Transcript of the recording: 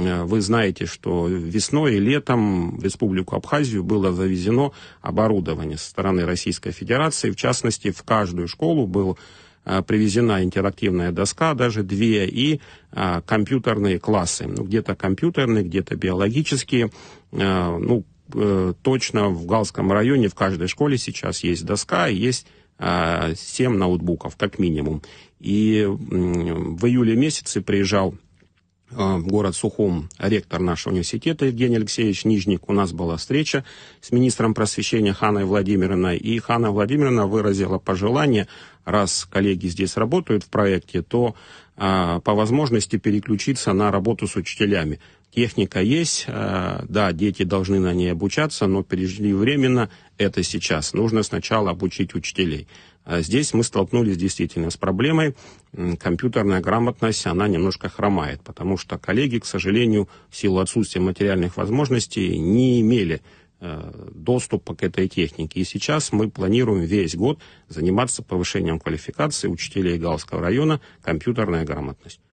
Вы знаете, что весной и летом в Республику Абхазию было завезено оборудование со стороны Российской Федерации. В частности, в каждую школу была привезена интерактивная доска, даже две, и компьютерные классы. Где-то компьютерные, где-то биологические. Точно в Галском районе в каждой школе сейчас есть доска и есть 7 ноутбуков, как минимум. И в июле месяце приезжал в город Сухум ректор нашего университета Евгений Алексеевич Нижник. У нас была встреча с министром просвещения Ханной Владимировной, и Ханна Владимировна выразила пожелание, раз коллеги здесь работают в проекте, то по возможности переключиться на работу с учителями. Техника есть, да, дети должны на ней обучаться, но преждевременно это сейчас. Нужно сначала обучить учителей. Здесь мы столкнулись действительно с проблемой. Компьютерная грамотность, она немножко хромает, потому что коллеги, к сожалению, в силу отсутствия материальных возможностей не имели доступа к этой технике. И сейчас мы планируем весь год заниматься повышением квалификации учителей Галского района, компьютерная грамотность.